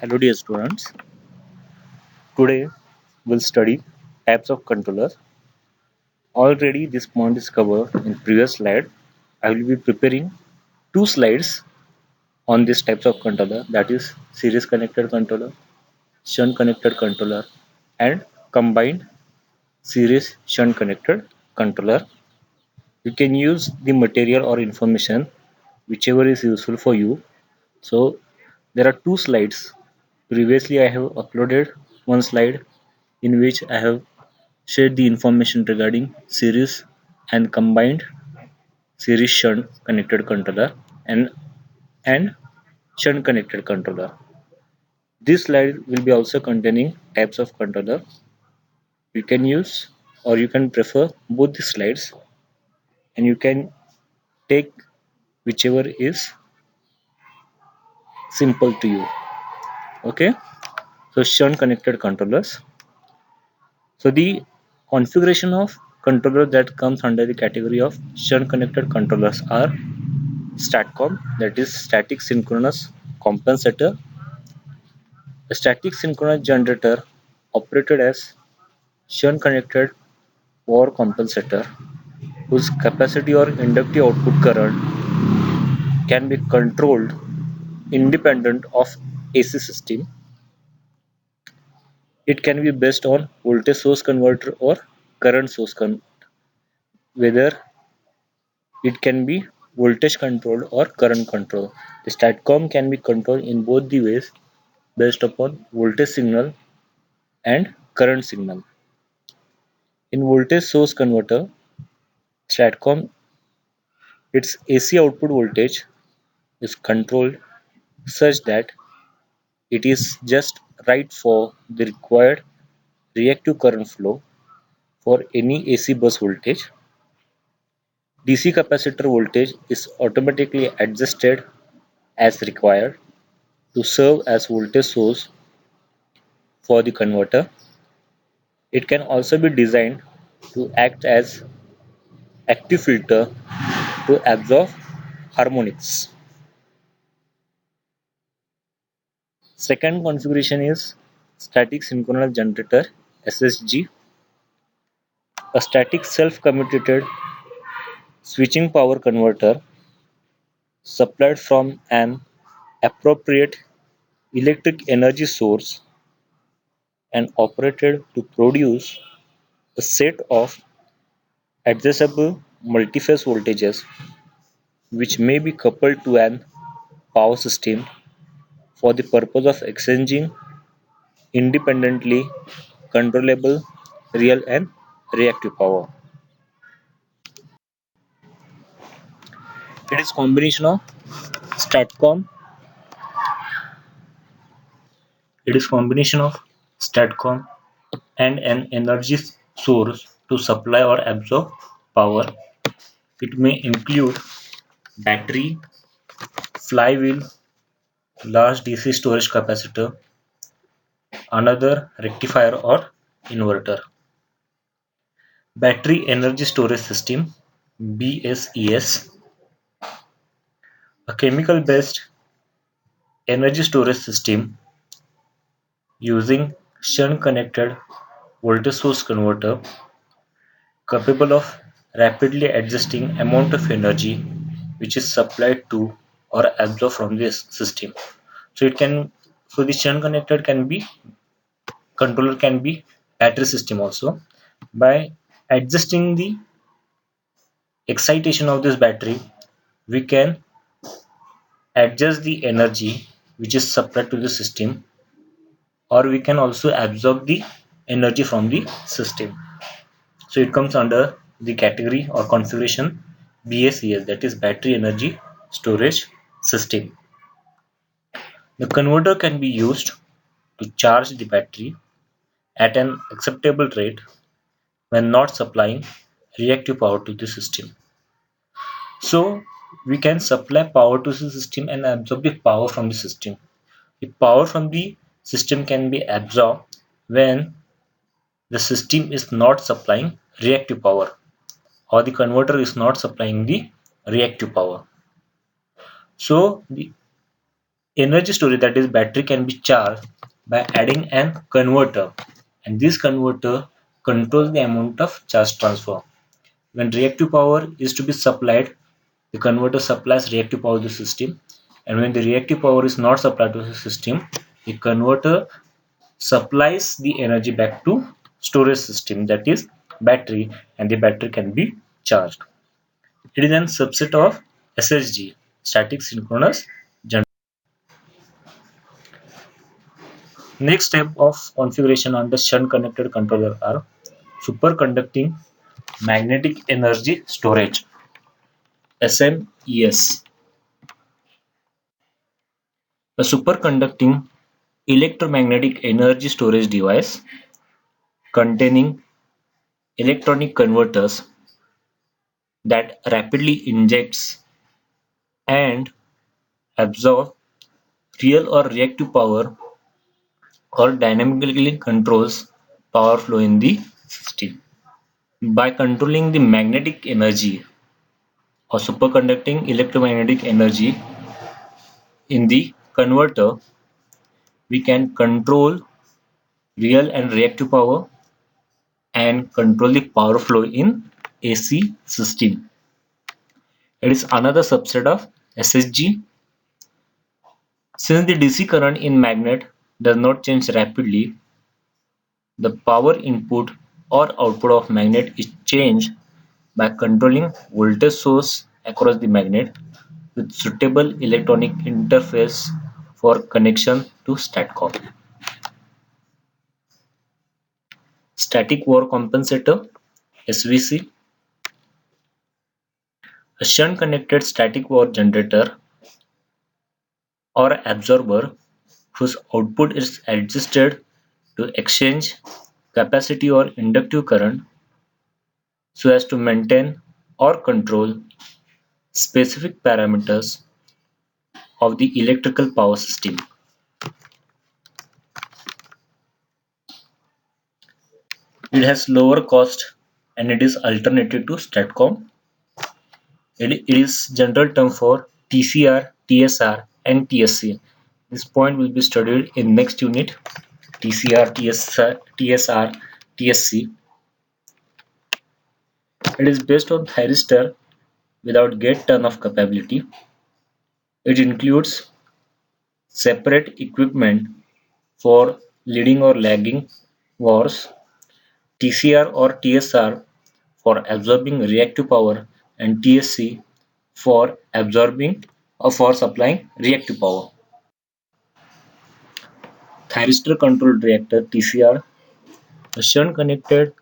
Hello dear students. Today we'll study types of controllers. Already this point is covered in previous slide. I will be preparing two slides on these types of controller, that is series connected controller, shunt connected controller and combined series shunt connected controller. You can use the material or information whichever is useful for you. So there are two slides. Previously I have uploaded one slide in which I have shared the information regarding series and combined series shunt connected controller and shunt connected controller. This slide will be also containing types of controller. You can use or you can prefer both the slides and you can take whichever is simple to you. Okay, so shunt connected controllers. So the configuration of controller that comes under the category of shunt connected controllers are STATCOM, that is static synchronous compensator. A static synchronous generator operated as shunt connected power compensator whose capacity or inductive output current can be controlled independent of AC system. It can be based on voltage source converter or current source whether it can be voltage controlled or current controlled. The STATCOM can be controlled in both the ways based upon voltage signal and current signal. In voltage source converter, STATCOM, its AC output voltage is controlled such that it is just right for the required reactive current flow for any AC bus voltage. DC capacitor voltage is automatically adjusted as required to serve as voltage source for the converter. It can also be designed to act as active filter to absorb harmonics. Second configuration is static synchronous generator SSG, a static self-commutated switching power converter supplied from an appropriate electric energy source and operated to produce a set of adjustable multiphase voltages which may be coupled to an power system for the purpose of exchanging independently controllable real and reactive power. It is combination of STATCOM. It is combination of STATCOM and an energy source to supply or absorb power. It may include battery, flywheel, large DC storage capacitor, another rectifier or inverter. Battery Energy Storage System BSES, a chemical based energy storage system using shunt connected voltage source converter capable of rapidly adjusting amount of energy which is supplied to or absorbed from this system. So it can so the shunt connected can be controller can be battery system also. By adjusting the excitation of this battery, we can adjust the energy which is supplied to the system, or we can also absorb the energy from the system. So it comes under the category or configuration BSES, that is battery energy storage system. The converter can be used to charge the battery at an acceptable rate when not supplying reactive power to the system. So we can supply power to the system and absorb the power from the system. The power from the system can be absorbed when the system is not supplying reactive power or the converter is not supplying the reactive power. So Energy storage, that is battery, can be charged by adding an converter, and this converter controls the amount of charge transfer. When reactive power is to be supplied, the converter supplies reactive power to the system, and when the reactive power is not supplied to the system, the converter supplies the energy back to storage system, that is battery, and the battery can be charged. It is a subset of SSG, static synchronous generator. Next step of configuration on the shunt connected controller are superconducting magnetic energy storage, SMES. A superconducting electromagnetic energy storage device containing electronic converters that rapidly injects and absorbs real or reactive power or dynamically controls power flow in the system. By controlling the magnetic energy or superconducting electromagnetic energy in the converter, we can control real and reactive power and control the power flow in AC system. It is another subset of SSG. Since the DC current in magnet does not change rapidly, the power input or output of magnet is changed by controlling voltage source across the magnet with suitable electronic interface for connection to STATCOM. Static War Compensator, SVC. A shunt connected static war generator or absorber whose output is adjusted to exchange capacity or inductive current so as to maintain or control specific parameters of the electrical power system. It has lower cost and it is alternative to STATCOM. It is general term for TCR, TSR and TSC. This point will be studied in next unit. TCR, TSR, TSC. It is based on thyristor without gate turn-off capability. It includes separate equipment for leading or lagging wars, TCR or TSR for absorbing reactive power, and TSC for absorbing or for supplying reactive power. Thyristor controlled reactor, TCR, a shunt connected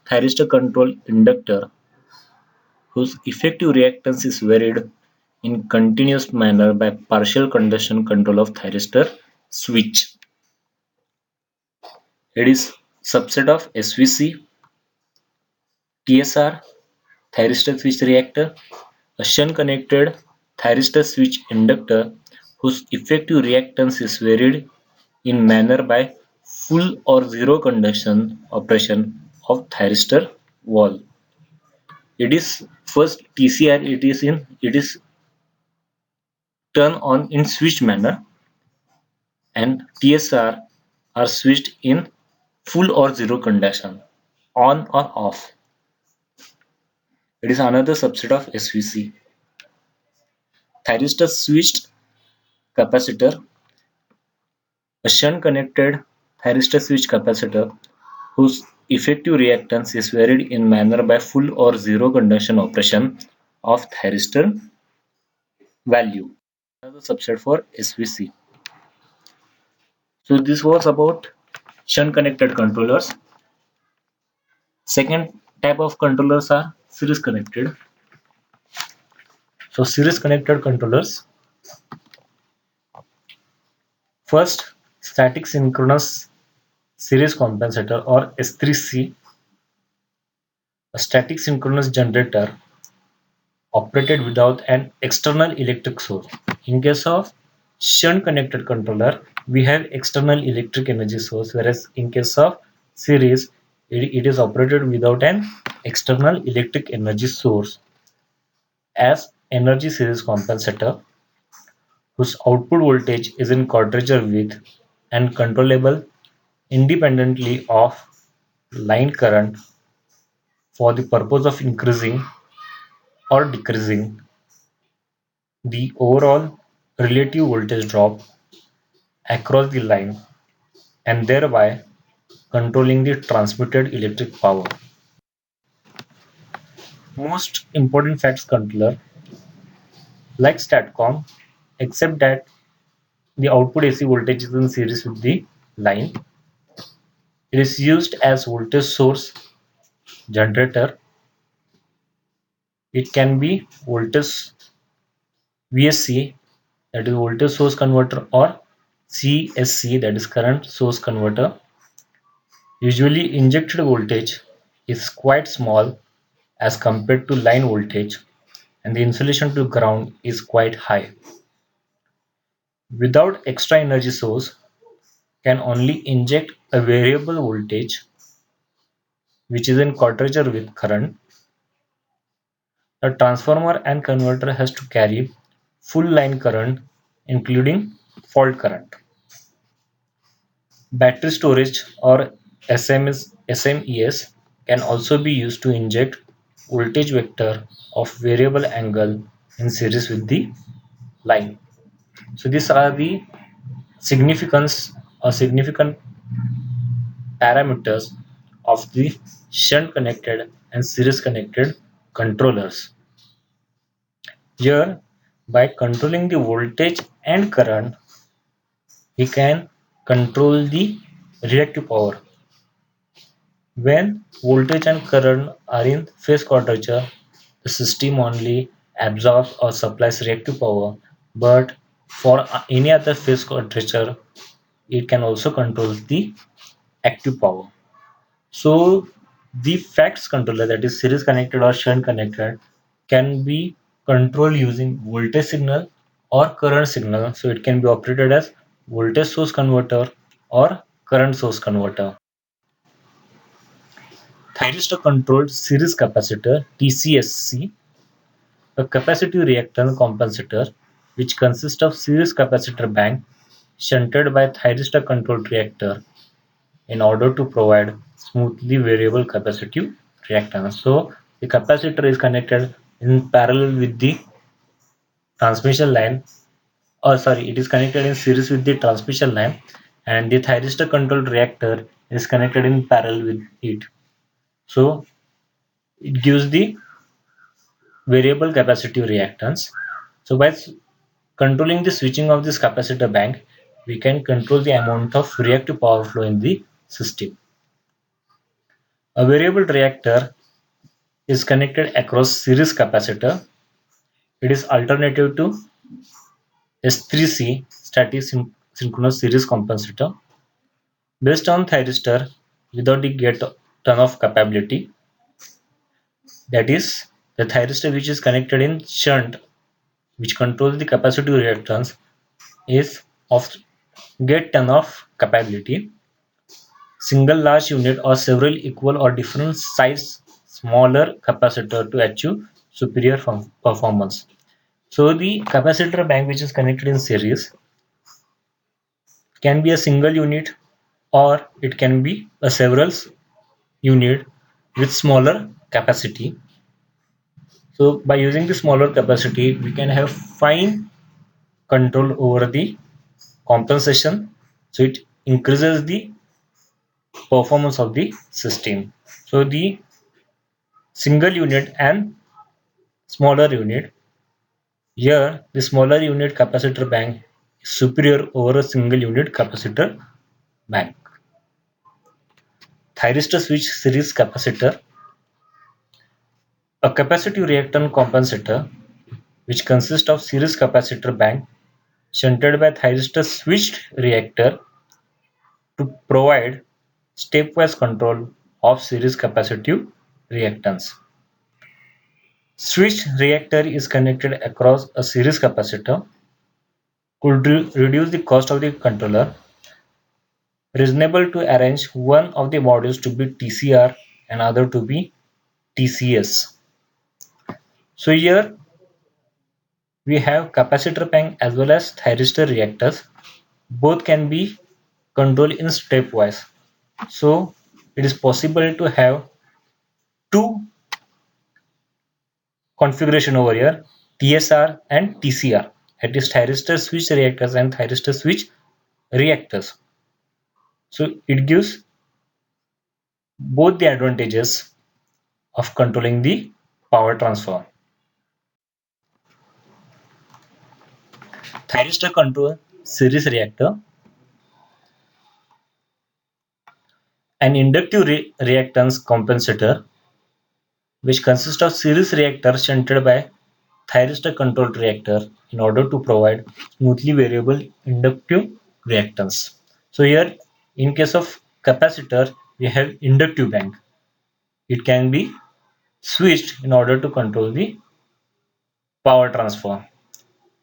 thyristor control inductor whose effective reactance is varied in continuous manner by partial conduction control of thyristor switch. It is subset of SVC, TSR, thyristor switch reactor, a shunt-connected thyristor switch inductor whose effective reactance is varied in manner by full or zero conduction operation of thyristor valve. It is first TCR. It is turn on in switch manner, and TSR are switched in full or zero conduction, on or off. It is another subset of SVC. Thyristor switched capacitor, a shunt-connected thyristor switch capacitor whose effective reactance is varied in manner by full or zero conduction operation of thyristor value. Another subset for SVC. So this was about shunt-connected controllers. Second type of controllers are series connected. So series connected controllers. First, static synchronous series compensator or S3C, a static synchronous generator operated without an external electric source. In case of shunt connected controller, we have external electric energy source, whereas in case of series, it is operated without an external electric energy source as energy series compensator whose output voltage is in quadrature with and controllable independently of line current for the purpose of increasing or decreasing the overall relative voltage drop across the line and thereby controlling the transmitted electric power. Most important facts controller like STATCOM, except that the output AC voltage is in series with the line. It is used as voltage source generator. It can be voltage VSC, that is voltage source converter, or CSC, that is current source converter. Usually injected voltage is quite small as compared to line voltage, and the insulation to ground is quite high. Without extra energy source, can only inject a variable voltage which is in quadrature with current. The transformer and converter has to carry full line current including fault current. Battery storage or SMES can also be used to inject voltage vector of variable angle in series with the line. So these are the significant parameters of the shunt connected and series connected controllers. Here, by controlling the voltage and current, we can control the reactive power. When voltage and current are in phase quadrature, the system only absorbs or supplies reactive power, but for any other phase quadrature, it can also control the active power. So the FACTS controller, that is series connected or shunt connected, can be controlled using voltage signal or current signal. So it can be operated as voltage source converter or current source converter. Thyristor controlled series capacitor TCSC, a capacitive reactance compensator which consists of series capacitor bank shunted by thyristor controlled reactor in order to provide smoothly variable capacitive reactance. So the capacitor is connected in parallel with the transmission line, or sorry, it is connected in series with the transmission line, and the thyristor controlled reactor is connected in parallel with it. So it gives the variable capacitive reactance. So by controlling the switching of this capacitor bank, we can control the amount of reactive power flow in the system. A variable reactor is connected across series capacitor. It is alternative to S3C, static synchronous series compensator, based on thyristor without the gate turn-off capability. That is, the thyristor which is connected in shunt, which controls the capacitive reactance, is of gate turn-off capability. Single large unit or several equal or different size smaller capacitor to achieve superior performance. So the capacitor bank which is connected in series can be a single unit or it can be a several unit with smaller capacity. So by using the smaller capacity, we can have fine control over the compensation. So it increases the performance of the system. So the single unit and smaller unit, here the smaller unit capacitor bank is superior over a single unit capacitor bank. Thyristor switch series capacitor, a capacitive reactance compensator which consists of series capacitor bank shunted by thyristor switched reactor to provide stepwise control of series capacitive reactance. Switched reactor is connected across a series capacitor, could reduce the cost of the controller. Reasonable to arrange one of the modules to be TCR and other to be TCS. So here we have capacitor bank as well as thyristor reactors. Both can be controlled in stepwise. So it is possible to have two configuration over here, TSR and TCR, that is thyristor switch reactors and thyristor switch reactors. So it gives both the advantages of controlling the power transfer. Thyristor control series reactor, an inductive reactance compensator which consists of series reactor shunted by thyristor controlled reactor in order to provide smoothly variable inductive reactance. So here in case of capacitor we have inductive bank. It can be switched in order to control the power transfer.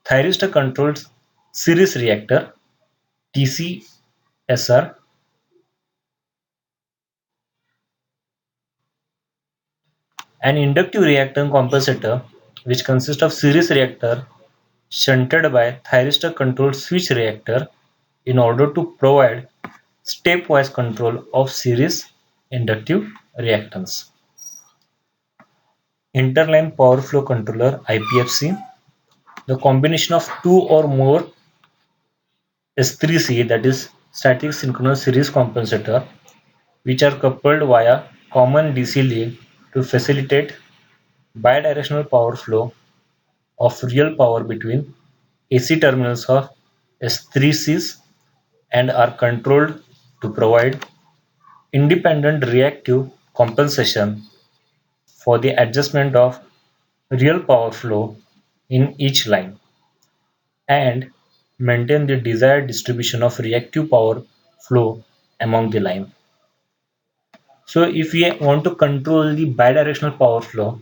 Thyristor controlled series reactor TCSR, an inductive reactance compensator which consists of series reactor shunted by thyristor controlled switch reactor in order to provide stepwise control of series inductive reactance. Interline power flow controller IPFC, the combination of two or more S3C, that is static synchronous series compensator, which are coupled via common DC link to facilitate bidirectional power flow of real power between AC terminals of S3Cs and are controlled to provide independent reactive compensation for the adjustment of real power flow in each line and maintain the desired distribution of reactive power flow among the line. So if we want to control the bidirectional power flow,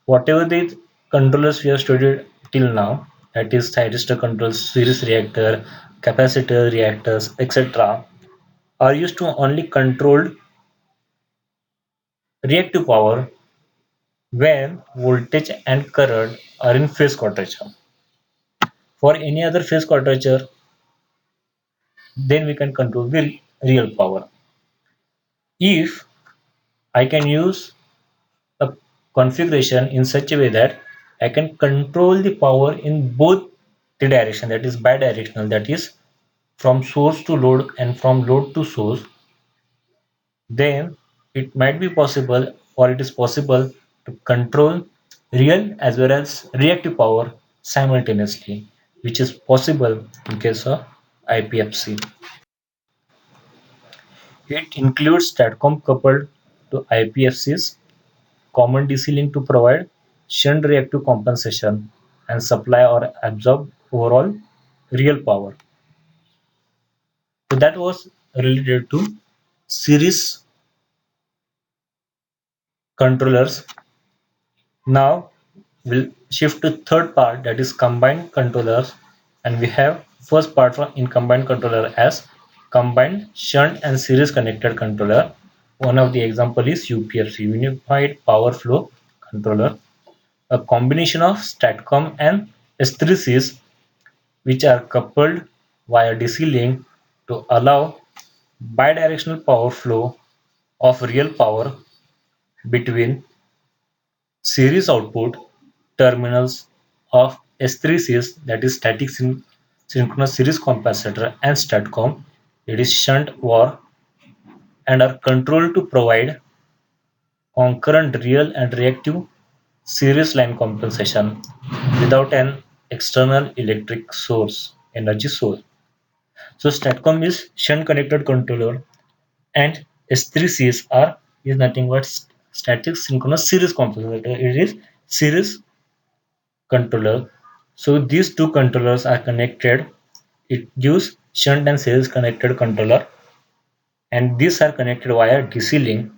whatever the controllers we have studied till now, that is thyristor controls, series reactor, capacitor reactors, etc., are used to only control reactive power when voltage and current are in phase quadrature. For any other phase quadrature, then we can control the real power. If I can use a configuration in such a way that I can control the power in both the direction, that is bidirectional, that is from source to load and from load to source, then it might be possible or it is possible to control real as well as reactive power simultaneously, which is possible in case of IPFC. It includes STATCOM coupled to IPFCs, common DC link to provide shunt reactive compensation and supply or absorb overall real power. So that was related to series controllers. Now we'll shift to third part, that is combined controllers, and we have first part in combined controller as combined shunt and series connected controller. One of the example is UPFC, Unified Power Flow Controller, a combination of STATCOM and S3Cs which are coupled via DC link to allow bidirectional power flow of real power between series output terminals of S3Cs, that is static synchronous series compensator, and STATCOM, it is shunt war, and are controlled to provide concurrent real and reactive series line compensation without an external electric source, energy source. So STATCOM is shunt connected controller and S3CSR is nothing but static synchronous series compensator. It is series controller. So these two controllers are connected. It gives shunt and series connected controller, and these are connected via DC link.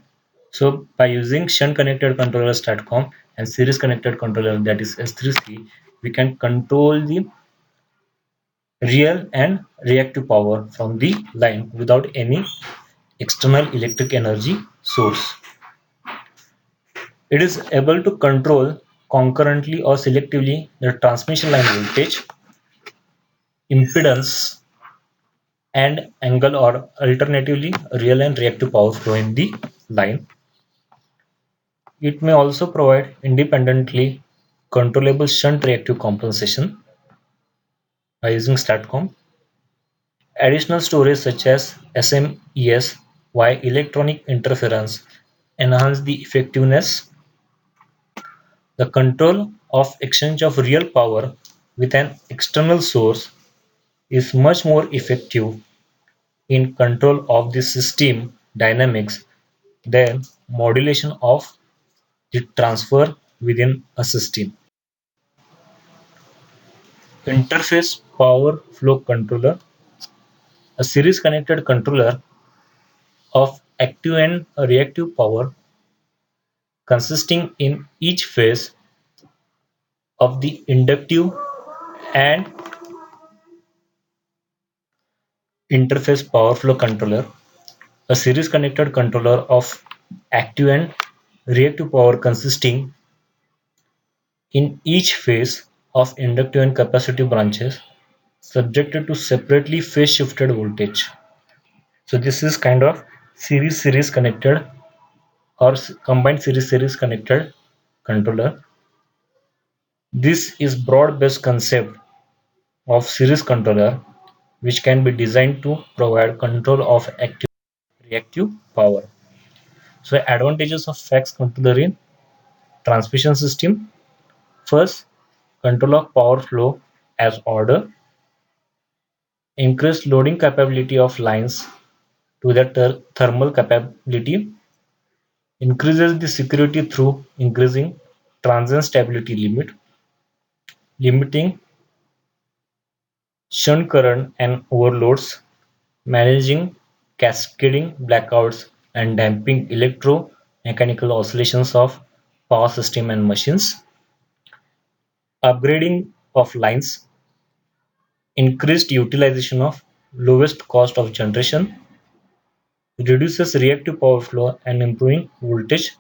So by using shunt connected controller STATCOM and series connected controller, that is S3C, we can control the real and reactive power from the line without any external electric energy source. It is able to control concurrently or selectively the transmission line voltage, impedance, and angle, or alternatively real and reactive power flow in the line. It may also provide independently controllable shunt reactive compensation by using STATCOM. Additional storage such as SMES via electronic interference enhance the effectiveness. The control of exchange of real power with an external source is much more effective in control of the system dynamics than modulation of the transfer within a system. Interface power flow controller, a series connected controller of active and reactive power consisting in each phase of the inductive and interface power flow controller, a series connected controller of active and reactive power consisting in each phase of inductive and capacitive branches subjected to separately phase shifted voltage. So this is kind of series connected or combined series connected controller. This is broad based concept of series controller which can be designed to provide control of active reactive power. So advantages of FACS controller in transmission system. First, control of power flow as order, increased loading capability of lines to their thermal capability, increases the security through increasing transient stability limit, limiting shunt current and overloads, managing cascading blackouts, and damping electromechanical oscillations of power system and machines. Upgrading of lines, increased utilization of lowest cost of generation, reduces reactive power flow and improving voltage